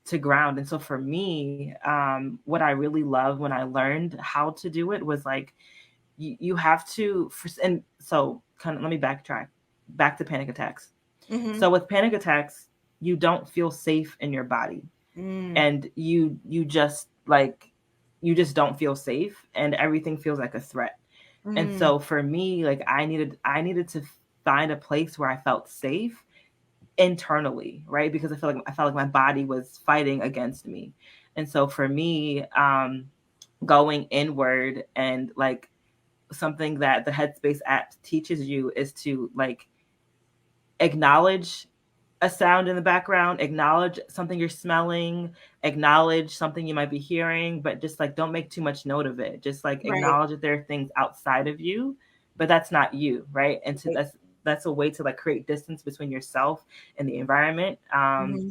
to ground. And so for me, what I really loved when I learned how to do it was like, you have to, and so kind of, let me backtrack back to panic attacks. Mm-hmm. So with panic attacks, you don't feel safe in your body, Mm. and you just like, you just don't feel safe, and everything feels like a threat. And Mm. so for me, like I needed to find a place where I felt safe internally, right? Because I felt like my body was fighting against me. And so for me, going inward, and like something that the Headspace app teaches you is to like acknowledge a sound in the background, acknowledge something you're smelling, acknowledge something you might be hearing, but just like don't make too much note of it. Just like Right. acknowledge that there are things outside of you, but that's not you, right? And to Right. that's a way to like create distance between yourself and the environment. Mm-hmm.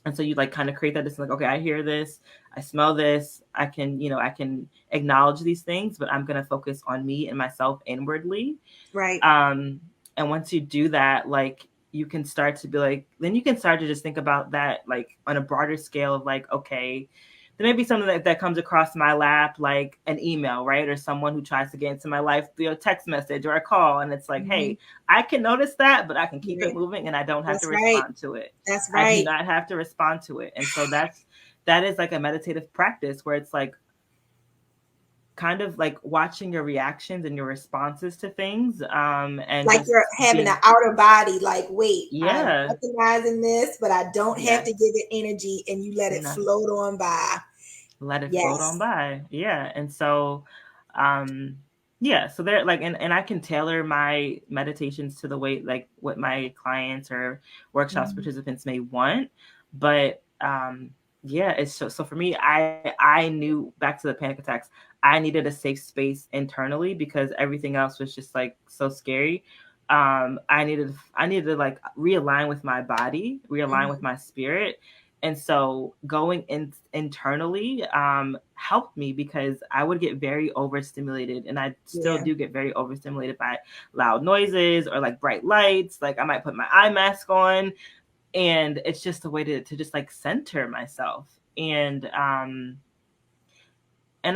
And so you like kind of create that distance, like, okay, I hear this, I smell this, I can acknowledge these things, but I'm gonna focus on me and myself inwardly. Right. um and once you do that, like you can start to be like, then you can start to just think about that like on a broader scale of like, okay, there may be something that comes across my lap, like an email, right? Or someone who tries to get into my life through a text message or a call, and it's like, Mm-hmm. hey, I can notice that, but I can keep it Right. moving, and I don't have to That's right. respond to it. That's I do right. not have to respond to it. And so that is like a meditative practice where it's like kind of like watching your reactions and your responses to things, and Like just you're having an being, outer body, like, wait, I'm yeah, recognizing this, but I don't have to yes, give it energy, and you let it no, float on by. let it float on Yes. by. Yeah. And so, um yeah, so there, like, and I can tailor my meditations to the way, like what my clients or workshops Mhm. participants may want. But yeah, it's so for me, I knew, back to the panic attacks, I needed a safe space internally because everything else was just like so scary. I needed to like realign with my body, realign with Mhm. my spirit. And so going in internally helped me, because I would get very overstimulated, and I still Yeah. do get very overstimulated by loud noises or like bright lights. Like I might put my eye mask on, and it's just a way to just like center myself. And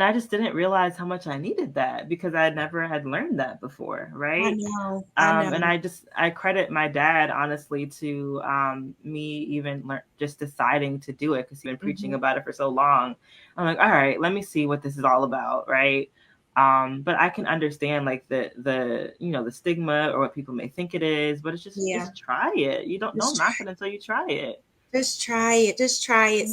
I just didn't realize how much I needed that, because I never had learned that before, I right? know. I And know. I credit my dad honestly to me even just deciding to do it, because he's been preaching Mhm. about it for so long. I'm like, all right, let me see what this is all about, right? But I can understand like the stigma or what people may think it is, but it's Yeah. just try it. You don't Just knock try. it until you try it. Just try it. Just try it.